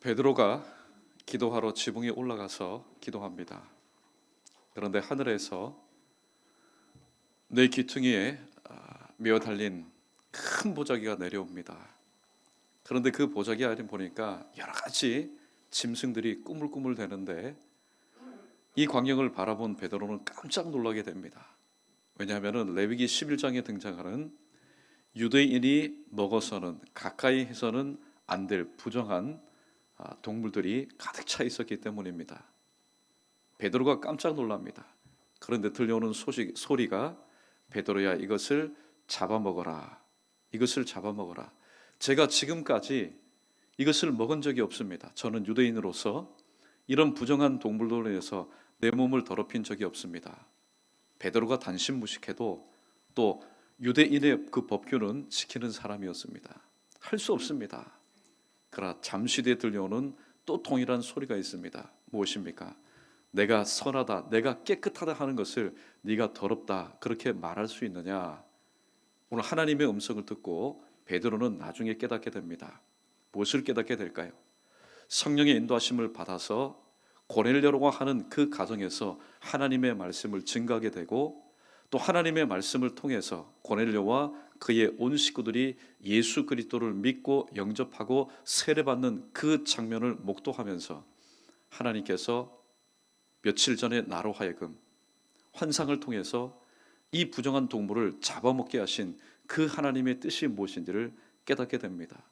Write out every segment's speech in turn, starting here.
베드로가 기도하러 지붕에 올라가서 기도합니다. 그런데 하늘에서 내 귀퉁이에 메어 달린 큰 보자기가 내려옵니다. 그런데 그 보자기 아래 보니까 여러 가지 짐승들이 꾸물꾸물 대는데 이 광경을 바라본 베드로는 깜짝 놀라게 됩니다. 왜냐하면 레위기 11장에 등장하는 유대인이 먹어서는 가까이 해서는 안 될 부정한 동물들이 가득 차 있었기 때문입니다. 베드로가 깜짝 놀랍니다. 그런데 들려오는 소리가 베드로야, 이것을 잡아먹어라. 이것을 잡아먹어라. 제가 지금까지 이것을 먹은 적이 없습니다. 저는 유대인으로서 이런 부정한 동물들로 인해서 내 몸을 더럽힌 적이 없습니다. 베드로가 단신무식해도 또 유대인의 그 법규는 지키는 사람이었습니다. 할 수 없습니다. 그러나 잠시 뒤에 들려오는 또 동일한 소리가 있습니다. 무엇입니까? 내가 선하다, 내가 깨끗하다 하는 것을 네가 더럽다 그렇게 말할 수 있느냐? 오늘 하나님의 음성을 듣고 베드로는 나중에 깨닫게 됩니다. 무엇을 깨닫게 될까요? 성령의 인도하심을 받아서 고넬료라고 하는 그 가정에서 하나님의 말씀을 증거하게 되고 또 하나님의 말씀을 통해서 고넬료와 그의 온 식구들이 예수 그리스도를 믿고 영접하고 세례받는 그 장면을 목도하면서 하나님께서 며칠 전에 나로 하여금 환상을 통해서 이 부정한 동물을 잡아먹게 하신 그 하나님의 뜻이 무엇인지를 깨닫게 됩니다.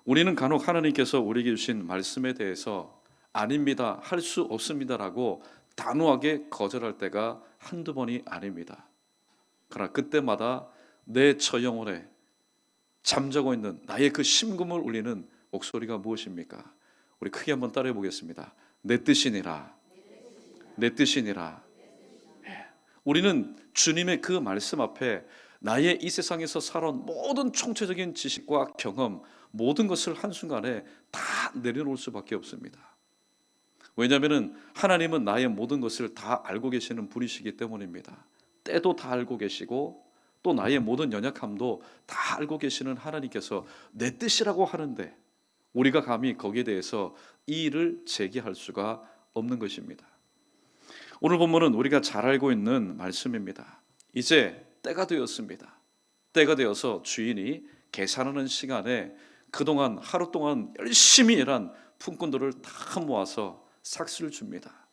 우리는 간혹 하나님께서 우리에게 주신 말씀에 대해서 아닙니다, 할 수 없습니다라고 단호하게 거절할 때가 한두 번이 아닙니다. 그러나 그때마다 내 처영혼에 잠자고 있는 나의 그 심금을 울리는 목소리가 무엇입니까? 우리 크게 한번 따라해 보겠습니다. 내 뜻이니라. 내 뜻이니라. 우리는 주님의 그 말씀 앞에 나의 이 세상에서 살아온 모든 총체적인 지식과 경험, 모든 것을 한순간에 다 내려놓을 수밖에 없습니다. 왜냐하면 하나님은 나의 모든 것을 다 알고 계시는 분이시기 때문입니다. 때도 다 알고 계시고 또 나의 모든 연약함도 다 알고 계시는 하나님께서 내 뜻이라고 하는데 우리가 감히 거기에 대해서 이의를 제기할 수가 없는 것입니다. 오늘 본문은 우리가 잘 알고 있는 말씀입니다. 이제 때가 되었습니다. 때가 되어서 주인이 계산하는 시간에 그동안 하루 동안 열심히 일한 품꾼들을 다 모아서 삭스를 줍니다.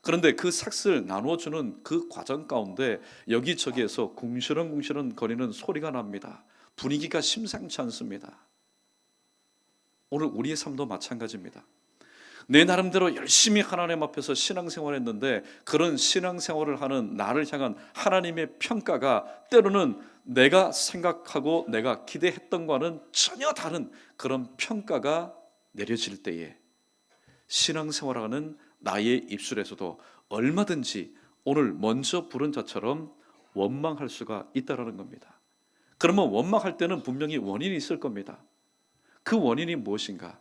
그런데 그 삭스를 나누어주는 그 과정 가운데 여기저기에서 궁시렁궁시렁 거리는 소리가 납니다. 분위기가 심상치 않습니다. 오늘 우리의 삶도 마찬가지입니다. 내 나름대로 열심히 하나님 앞에서 신앙생활을 했는데 그런 신앙생활을 하는 나를 향한 하나님의 평가가 때로는 내가 생각하고 내가 기대했던 것과는 전혀 다른 그런 평가가 내려질 때에 신앙생활하는 나의 입술에서도 얼마든지 오늘 먼저 부른 자처럼 원망할 수가 있다는 겁니다. 그러면 원망할 때는 분명히 원인이 있을 겁니다. 그 원인이 무엇인가?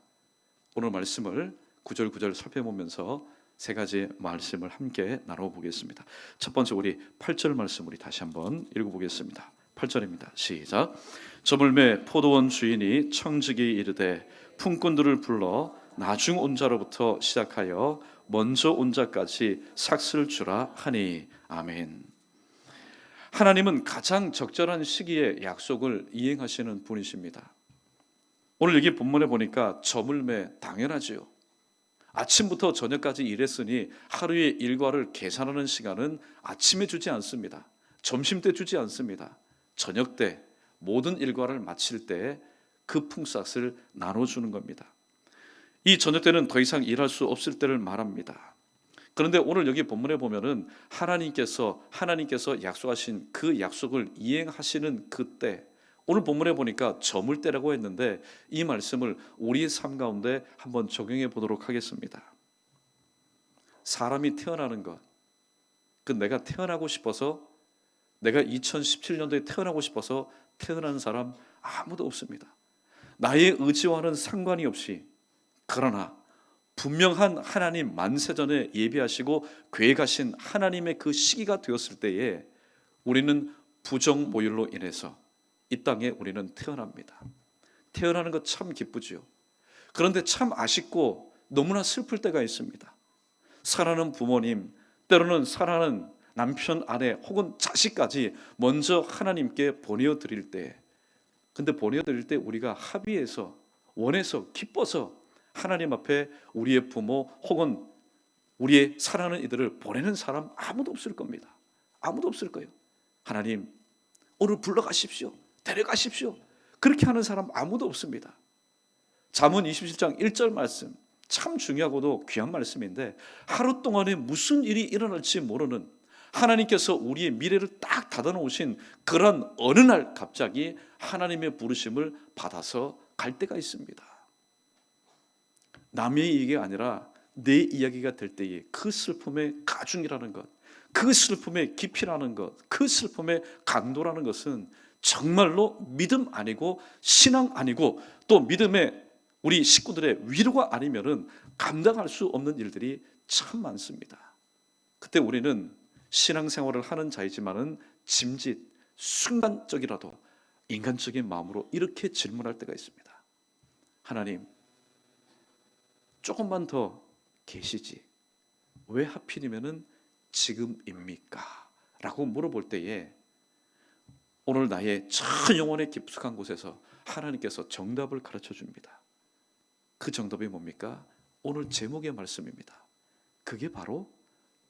오늘 말씀을 구절구절 살펴보면서 세 가지 말씀을 함께 나눠보겠습니다. 첫 번째 우리 8절 말씀 우리 다시 한번 읽어보겠습니다. 8절입니다. 시작. 저물매 포도원 주인이 청지기 이르되 품꾼들을 불러 나중 온 자로부터 시작하여 먼저 온 자까지 삭스를 주라 하니. 아멘. 하나님은 가장 적절한 시기에 약속을 이행하시는 분이십니다. 오늘 여기 본문에 보니까 저물매 당연하지요. 아침부터 저녁까지 일했으니 하루의 일과를 계산하는 시간은 아침에 주지 않습니다. 점심때 주지 않습니다. 저녁 때 모든 일과를 마칠 때 그 품삯을 나눠주는 겁니다. 이 저녁 때는 더 이상 일할 수 없을 때를 말합니다. 그런데 오늘 여기 본문에 보면은 하나님께서 약속하신 그 약속을 이행하시는 그때, 오늘 본문에 보니까 저물 때라고 했는데 이 말씀을 우리의 삶 가운데 한번 적용해 보도록 하겠습니다. 사람이 태어나는 것, 그 내가 태어나고 싶어서, 내가 2017년도에 태어나고 싶어서 태어난 사람 아무도 없습니다. 나의 의지와는 상관이 없이, 그러나 분명한 하나님 만세전에 예비하시고 계획하신 하나님의 그 시기가 되었을 때에 우리는 부정모율로 인해서 이 땅에 우리는 태어납니다. 태어나는 것 참 기쁘지요. 그런데 참 아쉽고 너무나 슬플 때가 있습니다. 사랑하는 부모님, 때로는 사랑하는 남편, 아내 혹은 자식까지 먼저 하나님께 보내어 드릴 때, 근데 보내어 드릴 때 우리가 합의해서 원해서 기뻐서 하나님 앞에 우리의 부모 혹은 우리의 사랑하는 이들을 보내는 사람 아무도 없을 겁니다. 아무도 없을 거예요. 하나님 오늘 불러가십시오, 데려가십시오, 그렇게 하는 사람 아무도 없습니다. 잠언 27장 1절 말씀 참 중요하고도 귀한 말씀인데, 하루 동안에 무슨 일이 일어날지 모르는 하나님께서 우리의 미래를 딱 닫아놓으신 그런 어느 날 갑자기 하나님의 부르심을 받아서 갈 때가 있습니다. 남의 얘기가 아니라 내 이야기가 될 때에 그 슬픔의 가중이라는 것, 그 슬픔의 깊이라는 것, 그 슬픔의 강도라는 것은 정말로 믿음 아니고 신앙 아니고 또 믿음의 우리 식구들의 위로가 아니면은 감당할 수 없는 일들이 참 많습니다. 그때 우리는 신앙생활을 하는 자이지만은 짐짓 순간적이라도 인간적인 마음으로 이렇게 질문할 때가 있습니다. 하나님, 조금만 더 계시지 왜 하필이면은 지금입니까? 라고 물어볼 때에 오늘 나의 전 영혼의 깊숙한 곳에서 하나님께서 정답을 가르쳐 줍니다. 그 정답이 뭡니까? 오늘 제목의 말씀입니다. 그게 바로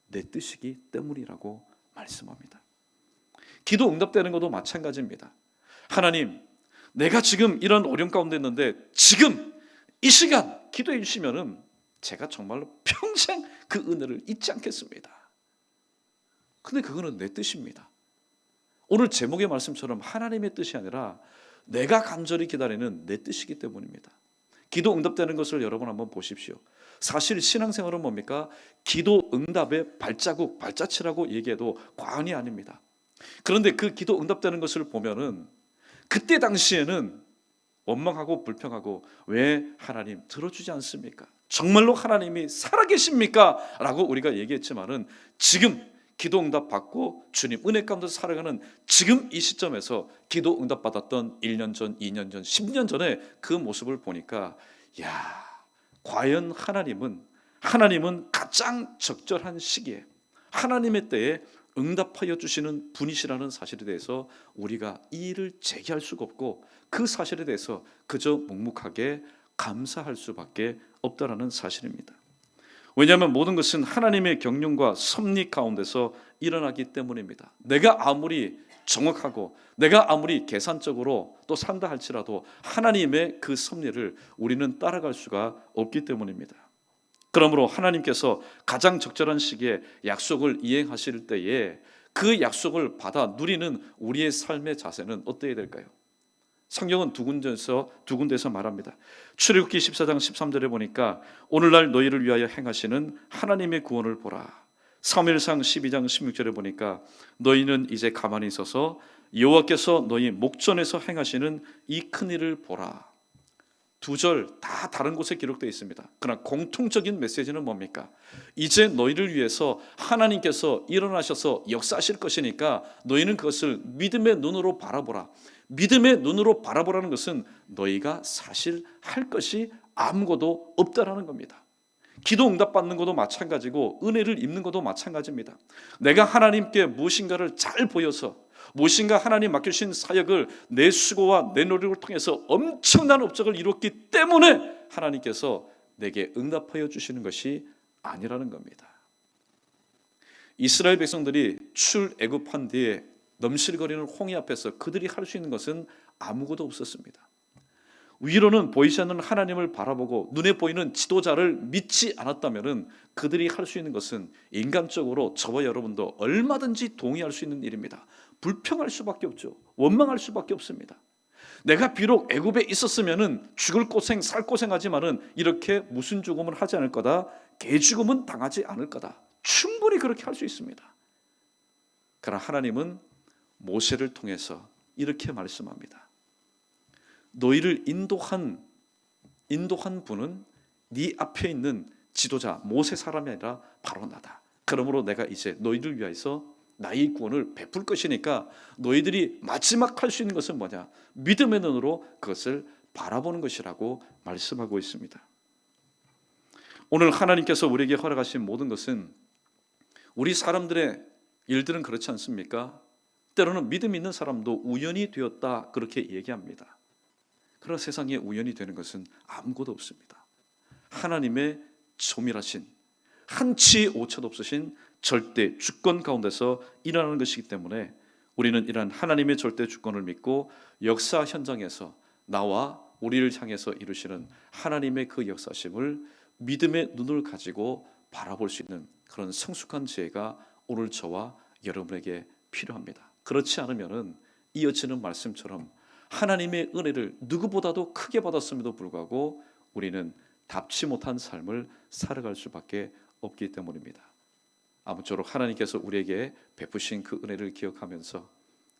내 뜻이기 때문이라고 말씀합니다. 기도 응답되는 것도 마찬가지입니다. 하나님, 내가 지금 이런 어려움 가운데 있는데 지금 이 시간 기도해 주시면은 제가 정말로 평생 그 은혜를 잊지 않겠습니다. 근데 그거는 내 뜻입니다. 오늘 제목의 말씀처럼 하나님의 뜻이 아니라 내가 간절히 기다리는 내 뜻이기 때문입니다. 기도 응답되는 것을 여러분 한번 보십시오. 사실 신앙생활은 뭡니까? 기도 응답의 발자국, 발자취라고 얘기해도 과언이 아닙니다. 그런데 그 기도 응답되는 것을 보면은 그때 당시에는 원망하고 불평하고 왜 하나님 들어주지 않습니까? 정말로 하나님이 살아계십니까? 라고 우리가 얘기했지만은 지금 기도 응답 받고 주님 은혜 가운데 살아가는 지금 이 시점에서 기도 응답 받았던 1년 전, 2년 전, 10년 전에 그 모습을 보니까 야, 과연 하나님은 가장 적절한 시기에 하나님의 때에 응답하여 주시는 분이시라는 사실에 대해서 우리가 이의를 제기할 수가 없고 그 사실에 대해서 그저 묵묵하게 감사할 수밖에 없다라는 사실입니다. 왜냐하면 모든 것은 하나님의 경륜과 섭리 가운데서 일어나기 때문입니다. 내가 아무리 정확하고 내가 아무리 계산적으로 또 산다 할지라도 하나님의 그 섭리를 우리는 따라갈 수가 없기 때문입니다. 그러므로 하나님께서 가장 적절한 시기에 약속을 이행하실 때에 그 약속을 받아 누리는 우리의 삶의 자세는 어때야 될까요? 성경은 두 군데서 말합니다. 출애굽기 14장 13절에 보니까 오늘날 너희를 위하여 행하시는 하나님의 구원을 보라. 사무엘상 12장 16절에 보니까 너희는 이제 가만히 있어서 여호와께서 너희 목전에서 행하시는 이 큰 일을 보라. 두 절 다 다른 곳에 기록되어 있습니다. 그러나 공통적인 메시지는 뭡니까? 이제 너희를 위해서 하나님께서 일어나셔서 역사하실 것이니까 너희는 그것을 믿음의 눈으로 바라보라. 믿음의 눈으로 바라보라는 것은 너희가 사실 할 것이 아무것도 없다라는 겁니다. 기도 응답받는 것도 마찬가지고 은혜를 입는 것도 마찬가지입니다. 내가 하나님께 무엇인가를 잘 보여서 무엇인가 하나님 맡겨주신 사역을 내 수고와 내 노력을 통해서 엄청난 업적을 이뤘기 때문에 하나님께서 내게 응답하여 주시는 것이 아니라는 겁니다. 이스라엘 백성들이 출애굽한 뒤에 넘실거리는 홍해 앞에서 그들이 할 수 있는 것은 아무것도 없었습니다. 위로는 보이지 않는 하나님을 바라보고 눈에 보이는 지도자를 믿지 않았다면 그들이 할 수 있는 것은 인간적으로 저와 여러분도 얼마든지 동의할 수 있는 일입니다. 불평할 수밖에 없죠. 원망할 수밖에 없습니다. 내가 비록 애굽에 있었으면 죽을 고생 살 고생하지만은 이렇게 무슨 죽음을 하지 않을 거다, 개 죽음은 당하지 않을 거다, 충분히 그렇게 할 수 있습니다. 그러나 하나님은 모세를 통해서 이렇게 말씀합니다. 너희를 인도한 분은 네 앞에 있는 지도자 모세 사람이 아니라 바로 나다. 그러므로 내가 이제 너희를 위하여서 나의 구원을 베풀 것이니까 너희들이 마지막 할 수 있는 것은 뭐냐? 믿음의 눈으로 그것을 바라보는 것이라고 말씀하고 있습니다. 오늘 하나님께서 우리에게 허락하신 모든 것은 우리 사람들의 일들은 그렇지 않습니까? 때로는 믿음 있는 사람도 우연이 되었다 그렇게 얘기합니다. 그러나 세상에 우연이 되는 것은 아무것도 없습니다. 하나님의 조밀하신 한치 오차도 없으신 절대 주권 가운데서 일어나는 것이기 때문에 우리는 이러한 하나님의 절대 주권을 믿고 역사 현장에서 나와 우리를 향해서 이루시는 하나님의 그 역사심을 믿음의 눈을 가지고 바라볼 수 있는 그런 성숙한 지혜가 오늘 저와 여러분에게 필요합니다. 그렇지 않으면 이어지는 말씀처럼 하나님의 은혜를 누구보다도 크게 받았음에도 불구하고 우리는 답지 못한 삶을 살아갈 수밖에 없기 때문입니다. 아무쪼록 하나님께서 우리에게 베푸신 그 은혜를 기억하면서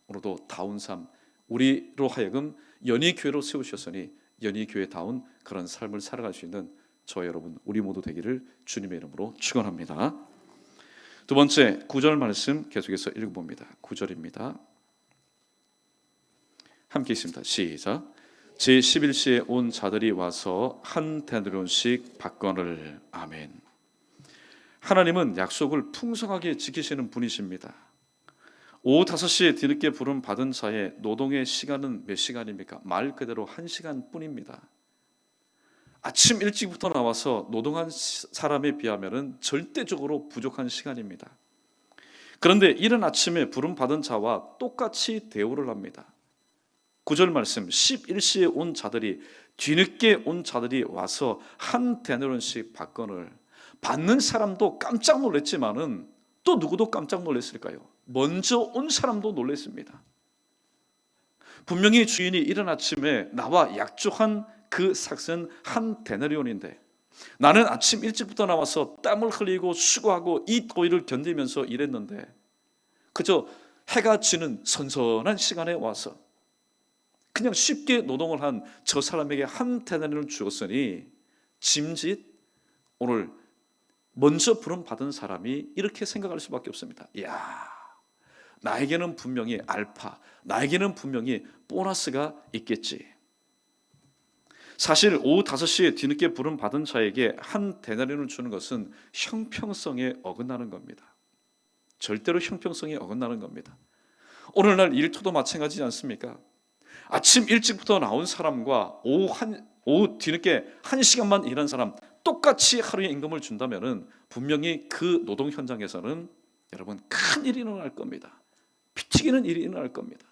오늘도 다운 삶, 우리로 하여금 연희교회로 세우셨으니 연희교회다운 그런 삶을 살아갈 수 있는 저 여러분 우리 모두 되기를 주님의 이름으로 축원합니다. 두 번째 9절 말씀 계속해서 읽어봅니다. 9절입니다. 함께 있습니다. 시작. 제11시에 온 자들이 와서 한 데나리온씩 받거늘. 아멘. 하나님은 약속을 풍성하게 지키시는 분이십니다. 오후 5시에 뒤늦게 부름 받은 자의 노동의 시간은 몇 시간입니까? 말 그대로 1시간 뿐입니다. 아침 일찍부터 나와서 노동한 사람에 비하면 절대적으로 부족한 시간입니다. 그런데 이른 아침에 부름 받은 자와 똑같이 대우를 합니다. 9절 말씀 11시에 온 자들이 뒤늦게 온 자들이 와서 한 데나리온씩 받거늘. 받는 사람도 깜짝 놀랐지만은 또 누구도 깜짝 놀랐을까요? 먼저 온 사람도 놀랐습니다. 분명히 주인이 이른 아침에 나와 약속한 그 삭은 한 데나리온인데 나는 아침 일찍부터 나와서 땀을 흘리고 수고하고 이 더위를 견디면서 일했는데 그저 해가 지는 선선한 시간에 와서 그냥 쉽게 노동을 한 저 사람에게 한 데나리온을 주었으니 짐짓 오늘 먼저 부름 받은 사람이 이렇게 생각할 수밖에 없습니다. 이야, 나에게는 분명히 알파, 나에게는 분명히 보너스가 있겠지. 사실 오후 5시에 뒤늦게 부름 받은 자에게 한 데나리온을 주는 것은 형평성에 어긋나는 겁니다. 절대로 형평성에 어긋나는 겁니다. 오늘날 일터도 마찬가지지 않습니까? 아침 일찍부터 나온 사람과 오후 뒤늦게 1시간만 일한 사람 똑같이 하루의 임금을 준다면 분명히 그 노동 현장에서는 여러분 큰 일이 일어날 겁니다. 피 튀기는 일이 일어날 겁니다.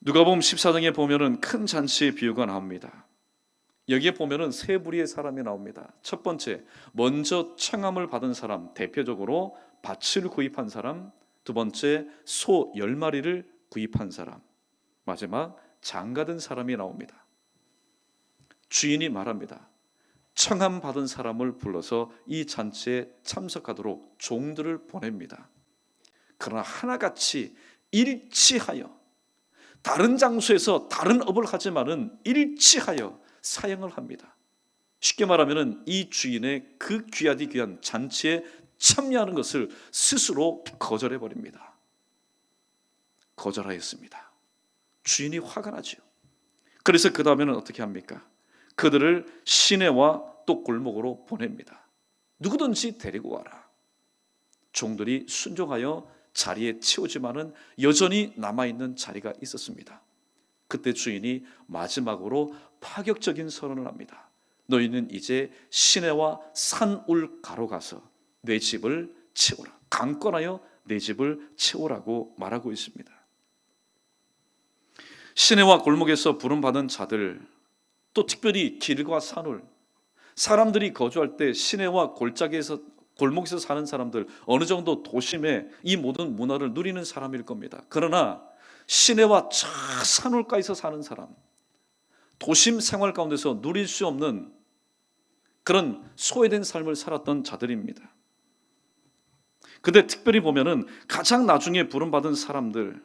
누가복음 14장에 보면은 큰 잔치의 비유가 나옵니다. 여기에 보면은 세 부류의 사람이 나옵니다. 첫 번째, 먼저 청함을 받은 사람, 대표적으로 밭을 구입한 사람. 두 번째, 소 10마리를 구입한 사람. 마지막, 장가든 사람이 나옵니다. 주인이 말합니다. 청함 받은 사람을 불러서 이 잔치에 참석하도록 종들을 보냅니다. 그러나 하나같이 일치하여 다른 장소에서 다른 업을 하지만은 일치하여 사형을 합니다. 쉽게 말하면 이 주인의 그 귀하디 귀한 잔치에 참여하는 것을 스스로 거절해 버립니다. 거절하였습니다. 주인이 화가 나죠. 그래서 그 다음에는 어떻게 합니까? 그들을 시내와 또 골목으로 보냅니다. 누구든지 데리고 와라. 종들이 순종하여 자리에 채우지만은 여전히 남아있는 자리가 있었습니다. 그때 주인이 마지막으로 파격적인 선언을 합니다. 너희는 이제 시내와 산울가로 가서 내 집을 채우라. 강권하여 내 집을 채우라고 말하고 있습니다. 시내와 골목에서 부름받은 자들, 또 특별히 길과 산울, 사람들이 거주할 때 시내와 골목에서 사는 사람들, 어느 정도 도심에 이 모든 문화를 누리는 사람일 겁니다. 그러나 시내와 저 산울가에서 사는 사람, 도심 생활 가운데서 누릴 수 없는 그런 소외된 삶을 살았던 자들입니다. 근데 특별히 보면은 가장 나중에 부름받은 사람들,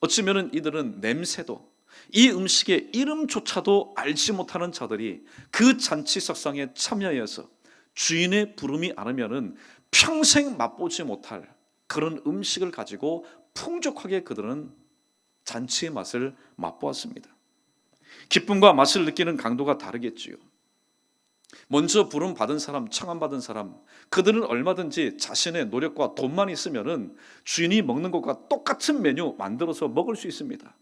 어찌면은 이들은 냄새도 이 음식의 이름조차도 알지 못하는 자들이 그 잔치석상에 참여해서 주인의 부름이 않으면은 평생 맛보지 못할 그런 음식을 가지고 풍족하게 그들은 잔치의 맛을 맛보았습니다. 기쁨과 맛을 느끼는 강도가 다르겠지요. 먼저 부름 받은 사람, 청함 받은 사람, 그들은 얼마든지 자신의 노력과 돈만 있으면은 주인이 먹는 것과 똑같은 메뉴 만들어서 먹을 수 있습니다.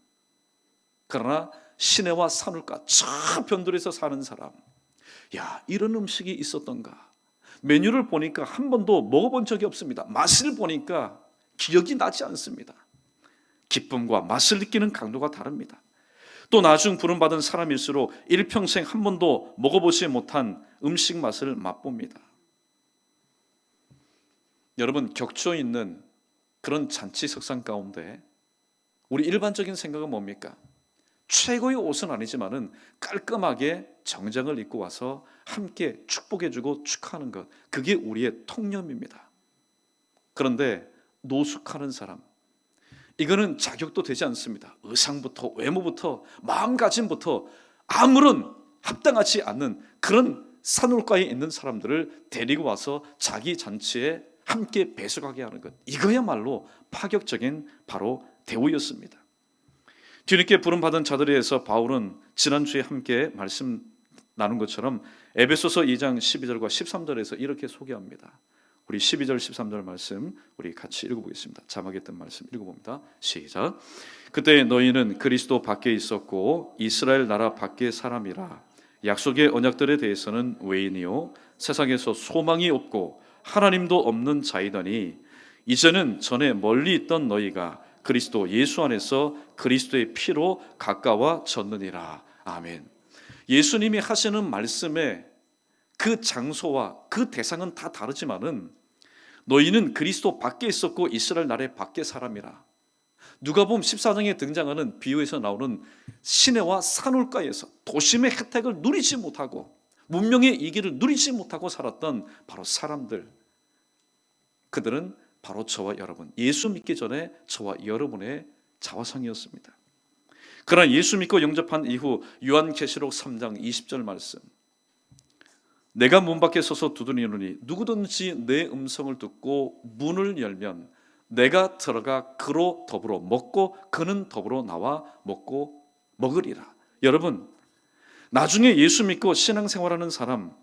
그러나 시내와 산울가 저 변두리에서 사는 사람, 야, 이런 음식이 있었던가? 메뉴를 보니까 한 번도 먹어본 적이 없습니다. 맛을 보니까 기억이 나지 않습니다. 기쁨과 맛을 느끼는 강도가 다릅니다. 또 나중 부름받은 사람일수록 일평생 한 번도 먹어보지 못한 음식 맛을 맛봅니다. 여러분, 격조 있는 그런 잔치 석상 가운데 우리 일반적인 생각은 뭡니까? 최고의 옷은 아니지만은 깔끔하게 정장을 입고 와서 함께 축복해주고 축하하는 것, 그게 우리의 통념입니다. 그런데 노숙하는 사람, 이거는 자격도 되지 않습니다. 의상부터 외모부터 마음가짐부터 아무런 합당하지 않는 그런 산울가에 있는 사람들을 데리고 와서 자기 잔치에 함께 배석하게 하는 것, 이거야말로 파격적인 바로 대우였습니다. 뒤늦게 부름받은 자들에 의해서 바울은 지난주에 함께 말씀 나눈 것처럼 에베소서 2장 12절과 13절에서 이렇게 소개합니다. 우리 12절 13절 말씀 우리 같이 읽어보겠습니다. 자막에 뜬 말씀 읽어봅니다. 시작. 그때 너희는 그리스도 밖에 있었고 이스라엘 나라 밖의 사람이라. 약속의 언약들에 대해서는 외인이요 세상에서 소망이 없고 하나님도 없는 자이더니 이제는 전에 멀리 있던 너희가 그리스도 예수 안에서 그리스도의 피로 가까워졌느니라. 아멘. 예수님이 하시는 말씀에 그 장소와 그 대상은 다 다르지만은 너희는 그리스도 밖에 있었고 이스라엘 나라의 밖의 사람이라. 누가복음 14장에 등장하는 비유에서 나오는 시내와 산울가에서 도심의 혜택을 누리지 못하고 문명의 이기를 누리지 못하고 살았던 바로 사람들, 그들은 바로 저와 여러분, 예수 믿기 전에 저와 여러분의 자화상이었습니다. 그러나 예수 믿고 영접한 이후 요한계시록 3장 20절 말씀, 내가 문 밖에 서서 두드리노니 누구든지 내 음성을 듣고 문을 열면 내가 들어가 그로 더불어 먹고 그는 더불어 나와 먹고 먹으리라. 여러분, 나중에 예수 믿고 신앙생활하는 사람,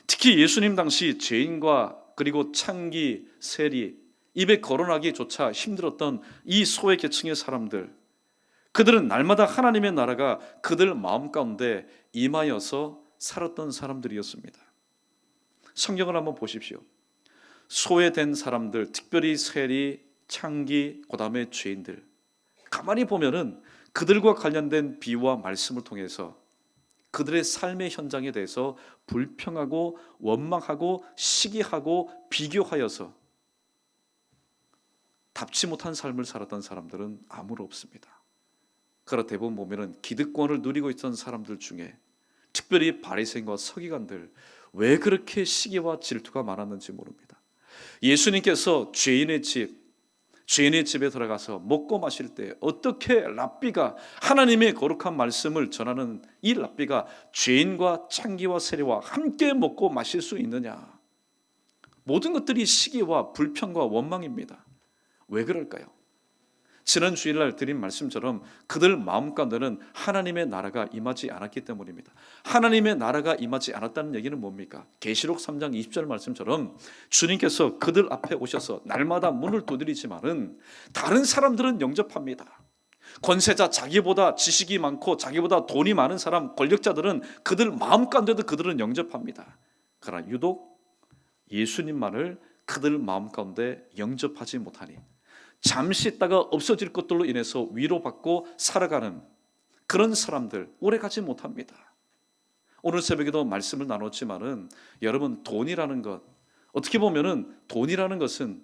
특히 예수님 당시 죄인과 그리고 창기, 세리, 입에 거론하기조차 힘들었던 이 소외 계층의 사람들, 그들은 날마다 하나님의 나라가 그들 마음 가운데 임하여서 살았던 사람들이었습니다. 성경을 한번 보십시오. 소외된 사람들, 특별히 세리, 창기, 그 다음에 죄인들, 가만히 보면은 그들과 관련된 비유와 말씀을 통해서 그들의 삶의 현장에 대해서 불평하고 원망하고 시기하고 비교하여서 답지 못한 삶을 살았던 사람들은 아무로 없습니다. 그러나 대부분 보면은 기득권을 누리고 있던 사람들 중에 특별히 바리새인과 서기관들, 왜 그렇게 시기와 질투가 많았는지 모릅니다. 예수님께서 죄인의 집에 들어가서 먹고 마실 때 어떻게 랍비가 하나님의 거룩한 말씀을 전하는 이 랍비가 죄인과 창기와 세리와 함께 먹고 마실 수 있느냐? 모든 것들이 시기와 불평과 원망입니다. 왜 그럴까요? 지난 주일날 드린 말씀처럼 그들 마음 가운데는 하나님의 나라가 임하지 않았기 때문입니다. 하나님의 나라가 임하지 않았다는 얘기는 뭡니까? 계시록 3장 20절 말씀처럼 주님께서 그들 앞에 오셔서 날마다 문을 두드리지만은 다른 사람들은 영접합니다. 권세자, 자기보다 지식이 많고 자기보다 돈이 많은 사람, 권력자들은 그들 마음 가운데도 그들은 영접합니다. 그러나 유독 예수님만을 그들 마음 가운데 영접하지 못하니 잠시 있다가 없어질 것들로 인해서 위로받고 살아가는 그런 사람들, 오래가지 못합니다. 오늘 새벽에도 말씀을 나눴지만은 여러분, 돈이라는 것, 어떻게 보면은 돈이라는 것은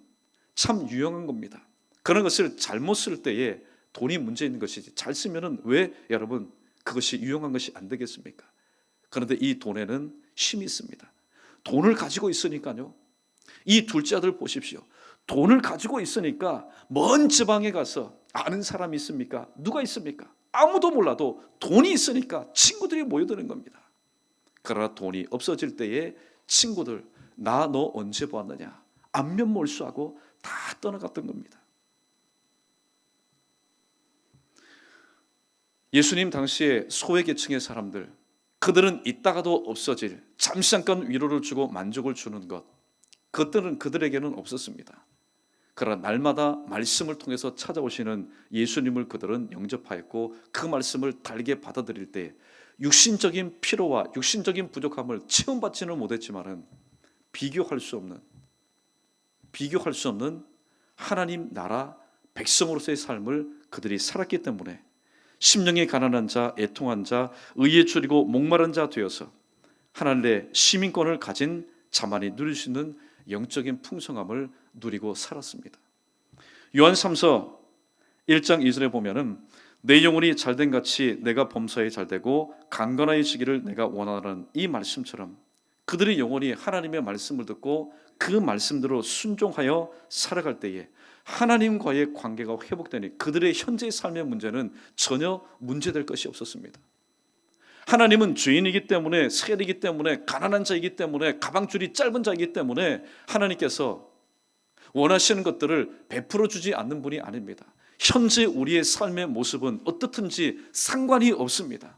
참 유용한 겁니다. 그런 것을 잘못 쓸 때에 돈이 문제 있는 것이지, 잘 쓰면은 왜 여러분 그것이 유용한 것이 안 되겠습니까? 그런데 이 돈에는 힘이 있습니다. 돈을 가지고 있으니까요, 이 둘째 아들 보십시오. 돈을 가지고 있으니까 먼 지방에 가서 아는 사람이 있습니까? 누가 있습니까? 아무도 몰라도 돈이 있으니까 친구들이 모여드는 겁니다. 그러나 돈이 없어질 때에 친구들, 나 너 언제 보았느냐, 안면 몰수하고 다 떠나갔던 겁니다. 예수님 당시에 소외계층의 사람들, 그들은 있다가도 없어질, 잠시 잠깐 위로를 주고 만족을 주는 것, 그것들은 그들에게는 없었습니다. 그러나 날마다 말씀을 통해서 찾아오시는 예수님을 그들은 영접하였고, 그 말씀을 달게 받아들일 때 육신적인 피로와 육신적인 부족함을 체험받지는 못했지만은 비교할 수 없는 하나님 나라 백성으로서의 삶을 그들이 살았기 때문에 심령이 가난한 자, 애통한 자, 의에 줄이고 목마른 자 되어서 하나님의 시민권을 가진 자만이 누릴 수 있는 영적인 풍성함을 누리고 살았습니다. 요한 3서 1장 2절에 보면은 내 영혼이 잘된 같이 내가 범사에 잘되고 강건하여지기를 내가 원하는 이 말씀처럼 그들의 영혼이 하나님의 말씀을 듣고 그 말씀대로 순종하여 살아갈 때에 하나님과의 관계가 회복되니 그들의 현재의 삶의 문제는 전혀 문제될 것이 없었습니다. 하나님은 죄인이기 때문에, 세리이기 때문에, 가난한 자이기 때문에, 가방줄이 짧은 자이기 때문에 하나님께서 원하시는 것들을 베풀어 주지 않는 분이 아닙니다. 현재 우리의 삶의 모습은 어떻든지 상관이 없습니다.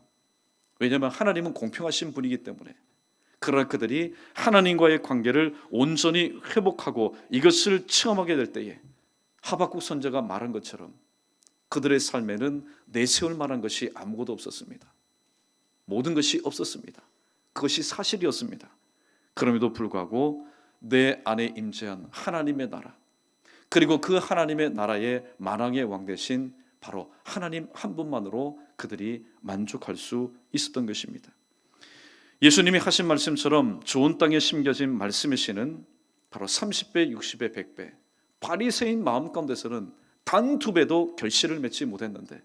왜냐하면 하나님은 공평하신 분이기 때문에. 그러나 그들이 하나님과의 관계를 온전히 회복하고 이것을 체험하게 될 때에 하박국 선지자가 말한 것처럼 그들의 삶에는 내세울 만한 것이 아무것도 없었습니다. 모든 것이 없었습니다. 그것이 사실이었습니다. 그럼에도 불구하고 내 안에 임재한 하나님의 나라, 그리고 그 하나님의 나라의 만왕의 왕 되신 바로 하나님 한 분만으로 그들이 만족할 수 있었던 것입니다. 예수님이 하신 말씀처럼 좋은 땅에 심겨진 말씀의 씨는 바로 30배, 60배, 100배, 바리새인 마음 가운데서는 단 2배도 결실을 맺지 못했는데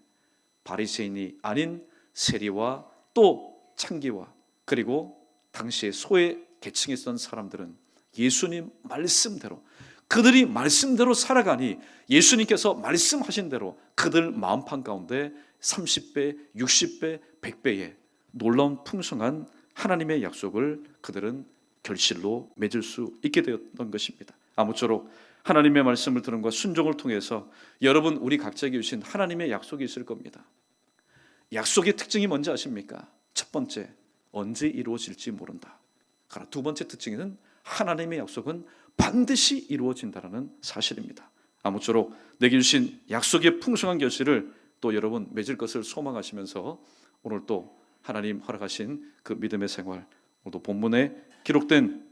바리새인이 아닌 세리와 또 창기와 그리고 당시에 소외 계층에 있던 사람들은 예수님 말씀대로, 그들이 말씀대로 살아가니 예수님께서 말씀하신 대로 그들 마음판 가운데 30배, 60배, 100배의 놀라운 풍성한 하나님의 약속을 그들은 결실로 맺을 수 있게 되었던 것입니다. 아무쪼록 하나님의 말씀을 들음과 순종을 통해서 여러분 우리 각자에게 주신 하나님의 약속이 있을 겁니다. 약속의 특징이 뭔지 아십니까? 첫 번째, 언제 이루어질지 모른다. 그러나 두 번째 특징은 하나님의 약속은 반드시 이루어진다는 사실입니다. 아무쪼록 내게 주신 약속의 풍성한 결실을 또 여러분 맺을 것을 소망하시면서 오늘 또 하나님 허락하신 그 믿음의 생활, 오늘도 본문에 기록된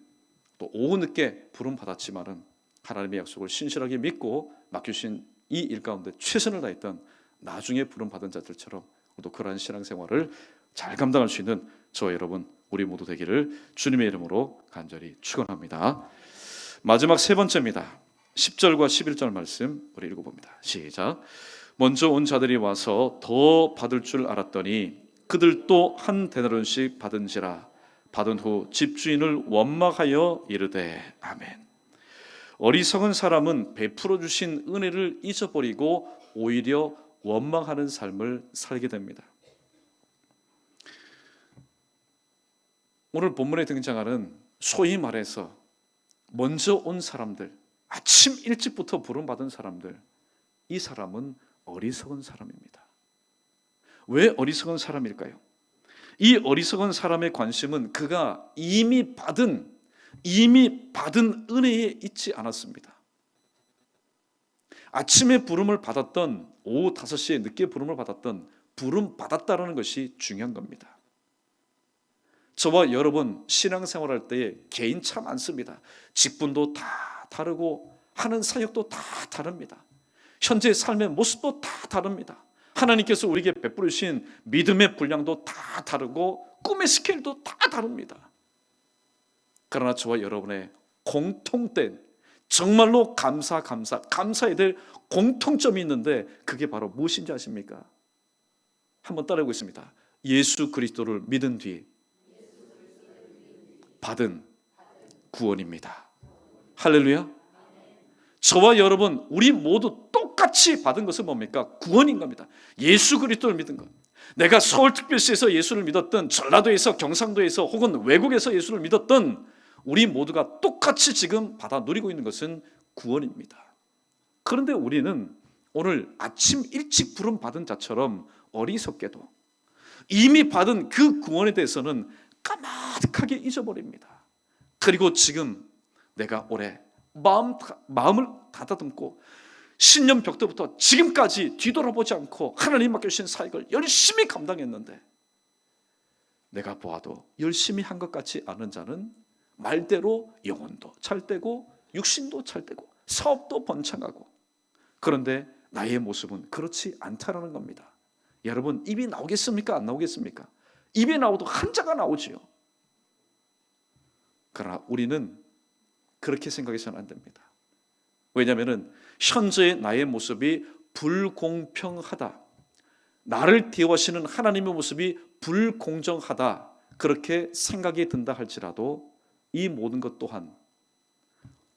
또 오후 늦게 부름 받았지만은 하나님의 약속을 신실하게 믿고 맡기신 이 일 가운데 최선을 다했던 나중에 부름 받은 자들처럼 또 그러한 신앙생활을 잘 감당할 수 있는 저와 여러분 우리 모두 되기를 주님의 이름으로 간절히 축원합니다. 마지막 세 번째입니다. 10절과 11절 말씀 우리 읽어봅니다. 시작. 먼저 온 자들이 와서 더 받을 줄 알았더니 그들도 한 데나리온씩 받은지라. 받은 후 집주인을 원망하여 이르되 아멘. 어리석은 사람은 베풀어 주신 은혜를 잊어버리고 오히려 원망하는 삶을 살게 됩니다. 오늘 본문에 등장하는 소위 말해서 먼저 온 사람들, 아침 일찍부터 부름받은 사람들, 이 사람은 어리석은 사람입니다. 왜 어리석은 사람일까요? 이 어리석은 사람의 관심은 그가 이미 받은 은혜에 있지 않았습니다. 아침에 부름을 받았던, 오후 5시에 늦게 부름을 받았던, 부름 받았다는 것이 중요한 겁니다. 저와 여러분 신앙생활할 때에 개인 참 많습니다. 직분도 다 다르고 하는 사역도 다 다릅니다. 현재 삶의 모습도 다 다릅니다. 하나님께서 우리에게 베풀어 주신 믿음의 분량도 다 다르고 꿈의 스케일도 다 다릅니다. 그러나 저와 여러분의 공통된 정말로 감사해야 될 공통점이 있는데 그게 바로 무엇인지 아십니까? 한번 따라하고 있습니다. 예수 그리스도를 믿은 뒤 받은 구원입니다. 할렐루야. 저와 여러분 우리 모두 똑같이 받은 것은 뭡니까? 구원인 겁니다. 예수 그리스도를 믿은 것. 내가 서울특별시에서 예수를 믿었던, 전라도에서, 경상도에서 혹은 외국에서 예수를 믿었던 우리 모두가 똑같이 지금 받아 누리고 있는 것은 구원입니다. 그런데 우리는 오늘 아침 일찍 부름 받은 자처럼 어리석게도 이미 받은 그 구원에 대해서는 까마득하게 잊어버립니다. 그리고 지금 내가 올해 마음을 가다듬고 신년벽 때부터 지금까지 뒤돌아보지 않고 하나님 맡겨주신 사역을 열심히 감당했는데, 내가 보아도 열심히 한 것 같지 않은 자는 말대로 영혼도 찰되고 육신도 찰되고 사업도 번창하고, 그런데 나의 모습은 그렇지 않다라는 겁니다. 여러분, 입이 나오겠습니까? 안 나오겠습니까? 입이 나오도 한자가 나오지요. 그러나 우리는 그렇게 생각해서는 안 됩니다. 왜냐하면 현재의 나의 모습이 불공평하다, 나를 대하시는 하나님의 모습이 불공정하다, 그렇게 생각이 든다 할지라도 이 모든 것 또한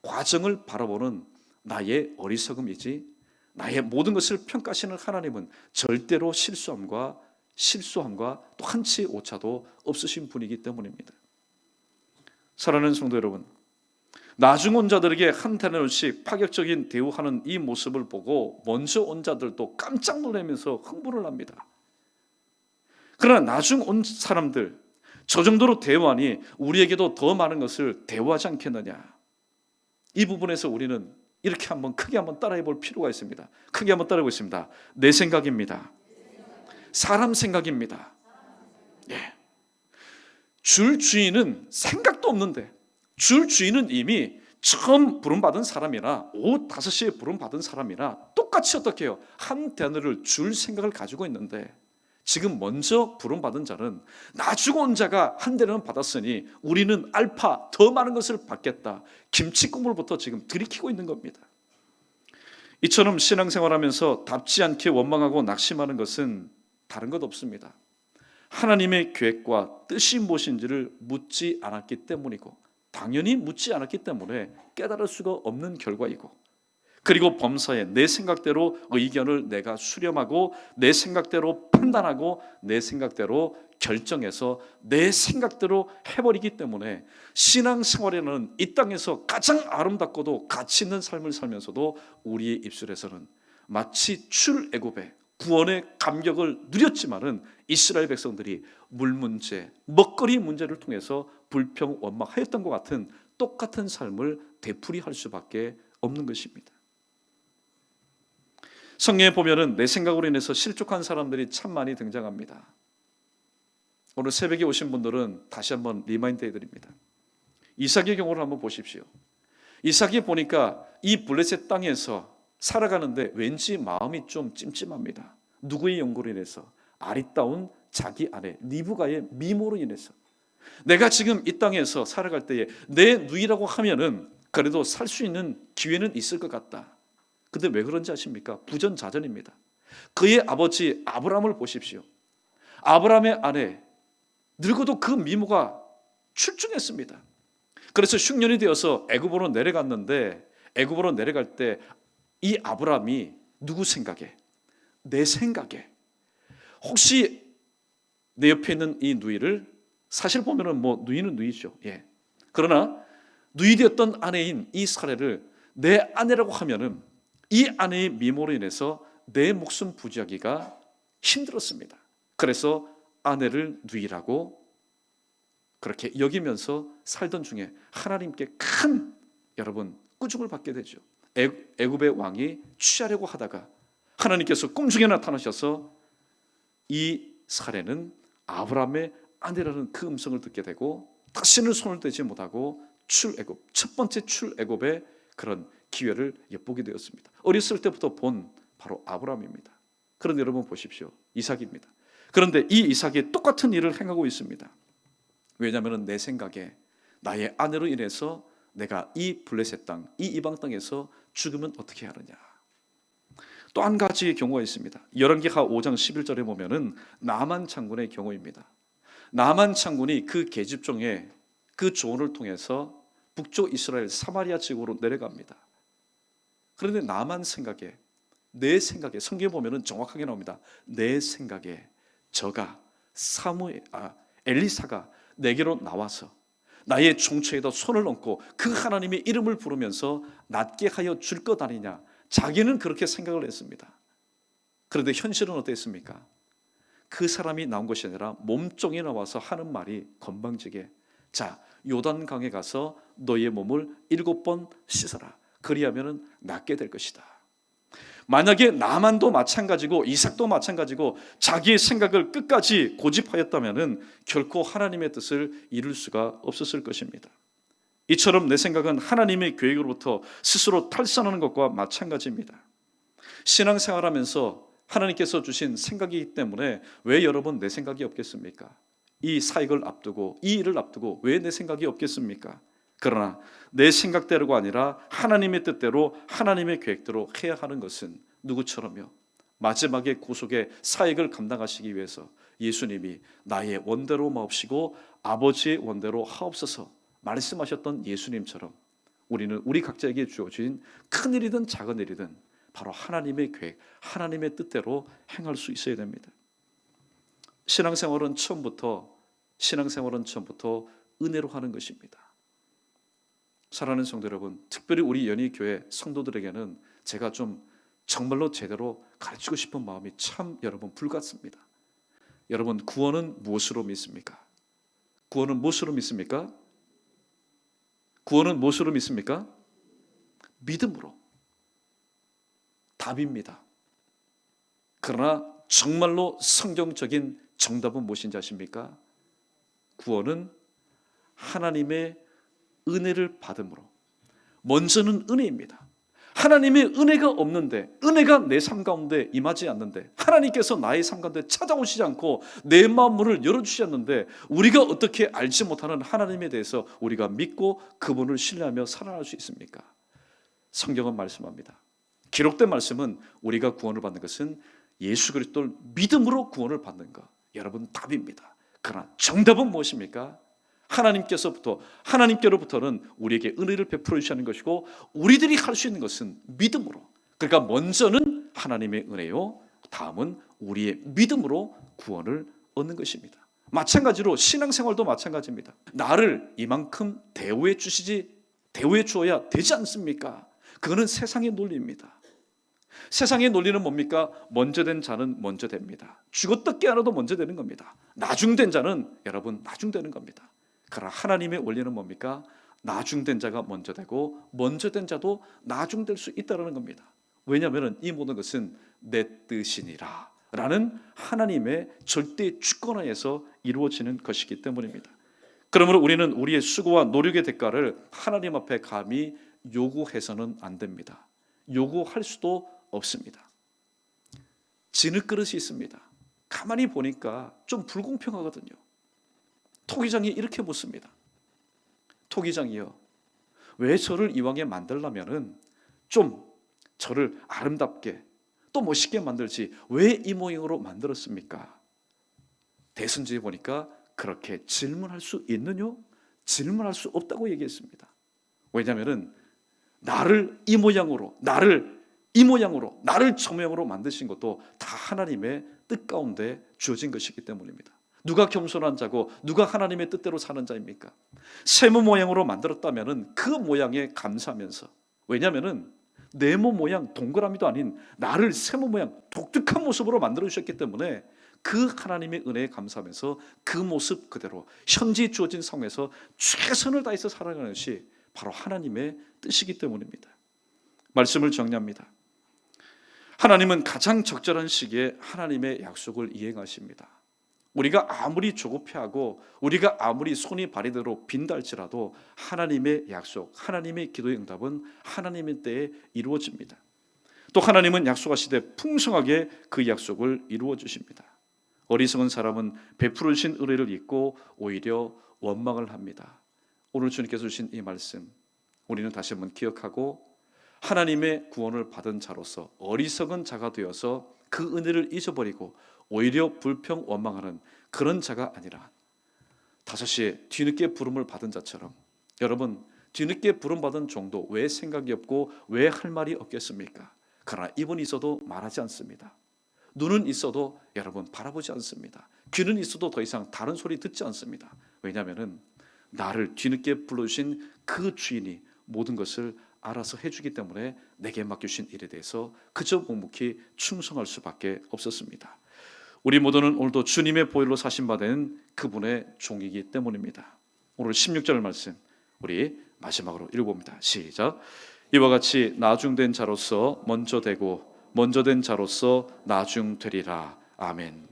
과정을 바라보는 나의 어리석음이지, 나의 모든 것을 평가하시는 하나님은 절대로 실수함과 또 한치 오차도 없으신 분이기 때문입니다. 사랑하는 성도 여러분, 나중 온 자들에게 한 대나리씩 파격적인 대우하는 이 모습을 보고 먼저 온 자들도 깜짝 놀라면서 흥분을 합니다. 그러나 나중 온 사람들, 저 정도로 대우하니 우리에게도 더 많은 것을 대우하지 않겠느냐. 이 부분에서 우리는 이렇게 크게 한번 따라해 볼 필요가 있습니다. 크게 한번 따라해 보겠습니다. 내 생각입니다. 사람 생각입니다. 예. 줄 주인은 생각도 없는데, 줄 주인은 이미 처음 부름받은 사람이나 오후 5시에 부름받은 사람이나 똑같이 어떻게 해요? 한 대너를 줄 생각을 가지고 있는데, 지금 먼저 부름받은 자는 나중 온 자가 한 대는 받았으니 우리는 알파 더 많은 것을 받겠다, 김치 국물부터 지금 들이키고 있는 겁니다. 이처럼 신앙생활하면서 답지 않게 원망하고 낙심하는 것은 다른 것 없습니다. 하나님의 계획과 뜻이 무엇인지를 묻지 않았기 때문이고, 당연히 묻지 않았기 때문에 깨달을 수가 없는 결과이고, 그리고 범사에 내 생각대로 의견을 내가 수렴하고 내 생각대로 판단하고 내 생각대로 결정해서 내 생각대로 해버리기 때문에 신앙생활에는 이 땅에서 가장 아름답고도 가치 있는 삶을 살면서도 우리의 입술에서는 마치 출애굽의 구원의 감격을 누렸지만은 이스라엘 백성들이 물 문제, 먹거리 문제를 통해서 불평 원망하였던 것 같은 똑같은 삶을 되풀이할 수밖에 없는 것입니다. 성경에 보면은 내 생각으로 인해서 실족한 사람들이 참 많이 등장합니다. 오늘 새벽에 오신 분들은 다시 한번 리마인드 해드립니다. 이삭의 경우를 한번 보십시오. 이삭이 보니까 이 블레셋 땅에서 살아가는데 왠지 마음이 좀 찜찜합니다. 누구의 연고로 인해서? 아리따운 자기 아내 리브가의 미모로 인해서. 내가 지금 이 땅에서 살아갈 때에 내 누이라고 하면은 그래도 살 수 있는 기회는 있을 것 같다. 근데 왜 그런지 아십니까? 부전자전입니다. 그의 아버지 아브라함을 보십시오. 아브라함의 아내, 늙어도 그 미모가 출중했습니다. 그래서 흉년이 되어서 애굽으로 내려갔는데, 애굽으로 내려갈 때 이 아브라함이 누구 생각에? 내 생각에. 혹시 내 옆에 있는 이 누이를, 사실 보면은 누이는 누이죠. 예. 그러나 누이 되었던 아내인 이 사례를 내 아내라고 하면은 이 아내의 미모로 인해서 내 목숨 부지하기가 힘들었습니다. 그래서 아내를 누이라고 그렇게 여기면서 살던 중에 하나님께 큰 꾸중을 받게 되죠. 애굽의 왕이 취하려고 하다가 하나님께서 꿈중에 나타나셔서 이 사례는 아브라함의 아내라는 그 음성을 듣게 되고 다시는 손을 떼지 못하고 출애굽, 첫 번째 출애굽의 그런 기회를 엿보게 되었습니다. 어렸을 때부터 본 바로 아브라함입니다. 그런데 여러분 보십시오. 이삭입니다. 그런데 이 이삭이 똑같은 일을 행하고 있습니다. 왜냐하면 내 생각에 나의 아내로 인해서 내가 이 블레셋 땅, 이 이방 땅에서 죽으면 어떻게 하느냐. 또 한 가지의 경우가 있습니다. 열왕기하 5장 11절에 보면은 나만 장군의 경우입니다. 나만 장군이 그 계집종의 그 조언을 통해서 북쪽 이스라엘 사마리아 지역으로 내려갑니다. 그런데 나만 생각에, 내 생각에, 성경에 보면은 정확하게 나옵니다. 내 생각에 저가 엘리사가 내게로 나와서 나의 총처에다 손을 얹고 그 하나님의 이름을 부르면서 낫게 하여 줄 것 아니냐. 자기는 그렇게 생각을 했습니다. 그런데 현실은 어땠습니까? 그 사람이 나온 것이 아니라 몸종이 나와서 하는 말이 건방지게, 자, 요단강에 가서 너희의 몸을 7번 씻어라. 그리하면 낫게 될 것이다. 만약에 나만도 마찬가지고 이삭도 마찬가지고 자기의 생각을 끝까지 고집하였다면 결코 하나님의 뜻을 이룰 수가 없었을 것입니다. 이처럼 내 생각은 하나님의 계획으로부터 스스로 탈선하는 것과 마찬가지입니다. 신앙생활하면서 하나님께서 주신 생각이기 때문에 왜 여러분 내 생각이 없겠습니까? 이 사역을 앞두고 이 일을 앞두고 왜 내 생각이 없겠습니까? 그러나 내 생각대로가 아니라 하나님의 뜻대로 하나님의 계획대로 해야 하는 것은 누구처럼요? 마지막에 구속의 사역을 감당하시기 위해서 예수님이 나의 원대로 마옵시고 아버지의 원대로 하옵소서 말씀하셨던 예수님처럼 우리는 우리 각자에게 주어진 큰 일이든 작은 일이든 바로 하나님의 계획, 하나님의 뜻대로 행할 수 있어야 됩니다. 신앙생활은 처음부터 은혜로 하는 것입니다. 사랑하는 성도 여러분, 특별히 우리 연희교회 성도들에게는 제가 좀 정말로 제대로 가르치고 싶은 마음이 참 여러분 불같습니다. 여러분, 구원은 무엇으로 믿습니까? 구원은 무엇으로 믿습니까? 구원은 무엇으로 믿습니까? 믿음으로. 답입니다. 그러나 정말로 성경적인 정답은 무엇인지 아십니까? 구원은 하나님의 은혜를 받음으로. 먼저는 은혜입니다. 하나님의 은혜가 없는데, 은혜가 내 삶 가운데 임하지 않는데, 하나님께서 나의 삶 가운데 찾아오시지 않고 내 마음 문을 열어주시지 않는데 우리가 어떻게 알지 못하는 하나님에 대해서 우리가 믿고 그분을 신뢰하며 살아갈 수 있습니까? 성경은 말씀합니다. 기록된 말씀은 우리가 구원을 받는 것은 예수 그리스도를 믿음으로 구원을 받는 것. 여러분, 답입니다. 그러나 정답은 무엇입니까? 하나님께로부터는 우리에게 은혜를 베풀어 주시는 것이고 우리들이 할 수 있는 것은 믿음으로. 그러니까 먼저는 하나님의 은혜요, 다음은 우리의 믿음으로 구원을 얻는 것입니다. 마찬가지로 신앙생활도 마찬가지입니다. 나를 이만큼 대우해 주어야 되지 않습니까? 그거는 세상의 논리입니다. 세상의 논리는 뭡니까? 먼저 된 자는 먼저 됩니다. 죽었다 깨어나도 먼저 되는 겁니다. 나중된 자는 여러분 나중되는 겁니다. 그러나 하나님의 원리는 뭡니까? 나중된 자가 먼저 되고 먼저 된 자도 나중될 수 있다는 겁니다. 왜냐하면 이 모든 것은 내 뜻이니라 라는 하나님의 절대 주권하에서 이루어지는 것이기 때문입니다. 그러므로 우리는 우리의 수고와 노력의 대가를 하나님 앞에 감히 요구해서는 안 됩니다. 요구할 수도 없습니다. 진흙그릇이 있습니다. 가만히 보니까 좀 불공평하거든요. 토기장이 이렇게 묻습니다. 토기장이요, 왜 저를 이왕에 만들려면은 좀 저를 아름답게 또 멋있게 만들지 왜 이 모양으로 만들었습니까? 대선지에 보니까 그렇게 질문할 수 있느냐? 질문할 수 없다고 얘기했습니다. 왜냐하면 나를 이 모양으로, 나를 저 모양으로 만드신 것도 다 하나님의 뜻 가운데 주어진 것이기 때문입니다. 누가 겸손한 자고 누가 하나님의 뜻대로 사는 자입니까? 세모 모양으로 만들었다면 그 모양에 감사하면서, 왜냐하면 네모 모양 동그라미도 아닌 나를 세모 모양 독특한 모습으로 만들어 주셨기 때문에 그 하나님의 은혜에 감사하면서 그 모습 그대로 현재 주어진 상황에서 최선을 다해서 살아가는 것이 바로 하나님의 뜻이기 때문입니다. 말씀을 정리합니다. 하나님은 가장 적절한 시기에 하나님의 약속을 이행하십니다. 우리가 아무리 조급해하고 우리가 아무리 손이 발이대로 빈달지라도 하나님의 약속, 하나님의 기도의 응답은 하나님의 때에 이루어집니다. 또 하나님은 약속하시되 풍성하게 그 약속을 이루어 주십니다. 어리석은 사람은 베풀어 주신 은혜를 잊고 오히려 원망을 합니다. 오늘 주님께서 주신 이 말씀 우리는 다시 한번 기억하고 하나님의 구원을 받은 자로서 어리석은 자가 되어서 그 은혜를 잊어버리고 오히려 불평 원망하는 그런 자가 아니라 5시에 뒤늦게 부름을 받은 자처럼, 여러분 뒤늦게 부름받은 종도 왜 생각이 없고 왜 할 말이 없겠습니까? 그러나 입은 있어도 말하지 않습니다. 눈은 있어도 여러분 바라보지 않습니다. 귀는 있어도 더 이상 다른 소리 듣지 않습니다. 왜냐하면 나를 뒤늦게 불러주신 그 주인이 모든 것을 알아서 해주기 때문에 내게 맡겨주신 일에 대해서 그저 묵묵히 충성할 수밖에 없었습니다. 우리 모두는 오늘도 주님의 보혈로 사신받은 그분의 종이기 때문입니다. 오늘 16절 말씀 우리 마지막으로 읽어봅니다. 시작. 이와 같이 나중된 자로서 먼저 되고 먼저 된 자로서 나중되리라. 아멘.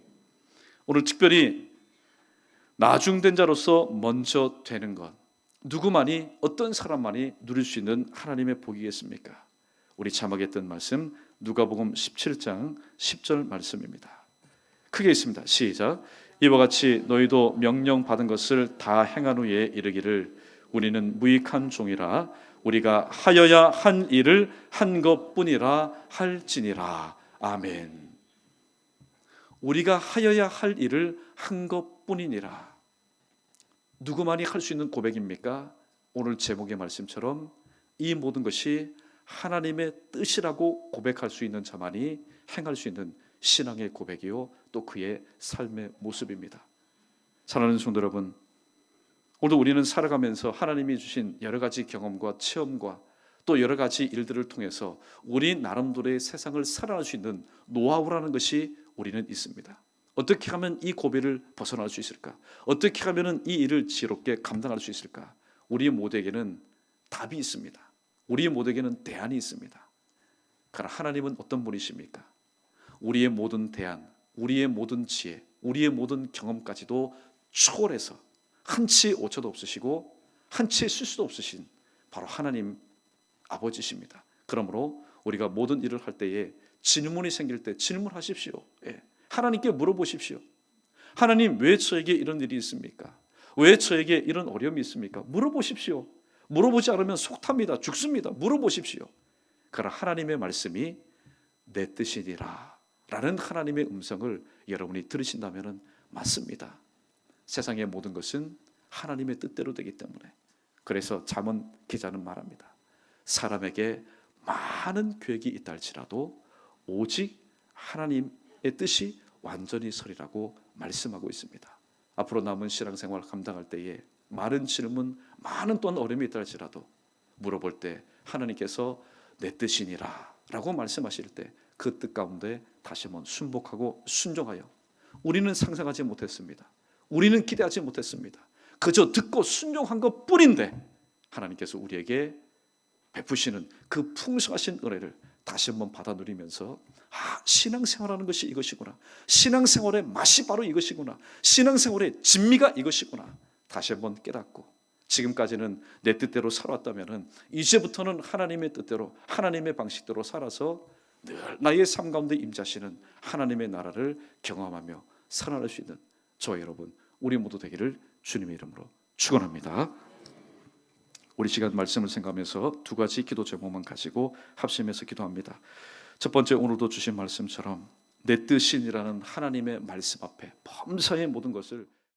오늘 특별히 나중된 자로서 먼저 되는 것, 누구만이, 어떤 사람만이 누릴 수 있는 하나님의 복이겠습니까? 우리 자막에 있던 말씀 누가복음 17장 10절 말씀입니다. 크게 있습니다. 시작. 이와 같이 너희도 명령 받은 것을 다 행한 후에 이르기를 우리는 무익한 종이라 우리가 하여야 한 일을 한 것뿐이라 할지니라. 아멘. 우리가 하여야 할 일을 한 것뿐이니라. 누구만이 할 수 있는 고백입니까? 오늘 제목의 말씀처럼 이 모든 것이 하나님의 뜻이라고 고백할 수 있는 자만이 행할 수 있는 신앙의 고백이요 또 그의 삶의 모습입니다. 사랑하는 성도 여러분, 오늘 우리는 살아가면서 하나님이 주신 여러 가지 경험과 체험과 또 여러 가지 일들을 통해서 우리 나름대로의 세상을 살아갈 수 있는 노하우라는 것이 우리는 있습니다. 어떻게 하면 이 고비를 벗어날 수 있을까? 어떻게 하면 이 일을 지혜롭게 감당할 수 있을까? 우리 모두에게는 답이 있습니다. 우리 모두에게는 대안이 있습니다. 그러나 하나님은 어떤 분이십니까? 우리의 모든 대안, 우리의 모든 지혜, 우리의 모든 경험까지도 초월해서 한치 오차도 없으시고 한치의 실수도 없으신 바로 하나님 아버지십니다. 그러므로 우리가 모든 일을 할 때에 질문이 생길 때 질문하십시오. 하나님께 물어보십시오. 하나님, 왜 저에게 이런 일이 있습니까? 왜 저에게 이런 어려움이 있습니까? 물어보십시오. 물어보지 않으면 속탑니다. 죽습니다. 물어보십시오. 그러나 하나님의 말씀이 내 뜻이니라 라는 하나님의 음성을 여러분이 들으신다면 맞습니다. 세상의 모든 것은 하나님의 뜻대로 되기 때문에, 그래서 잠언 기자는 말합니다. 사람에게 많은 계획이 있다 할지라도 오직 하나님의 뜻이 완전히 서리라고 말씀하고 있습니다. 앞으로 남은 신앙생활 감당할 때에 많은 질문, 많은 또한 어려움이 있다 할지라도 물어볼 때 하나님께서 내 뜻이니라 라고 말씀하실 때 그 뜻 가운데 다시 한번 순복하고 순종하여, 우리는 상상하지 못했습니다. 우리는 기대하지 못했습니다. 그저 듣고 순종한 것 뿐인데 하나님께서 우리에게 베푸시는 그 풍성하신 은혜를 다시 한번 받아 누리면서 신앙생활하는 것이 이것이구나, 신앙생활의 맛이 바로 이것이구나, 신앙생활의 진미가 이것이구나 다시 한번 깨닫고, 지금까지는 내 뜻대로 살아왔다면 이제부터는 하나님의 뜻대로 하나님의 방식대로 살아서 늘 나의 삶 가운데 임자시는 하나님의 나라를 경험하며 살아갈 수 있는 저와 여러분 우리 모두 되기를 주님의 이름으로 축원합니다. 우리 시간 말씀을 생각하면서 두 가지 기도 제목만 가지고 합심해서 기도합니다. 첫 번째, 오늘도 주신 말씀처럼 내 뜻이니라는 하나님의 말씀 앞에 범사의 모든 것을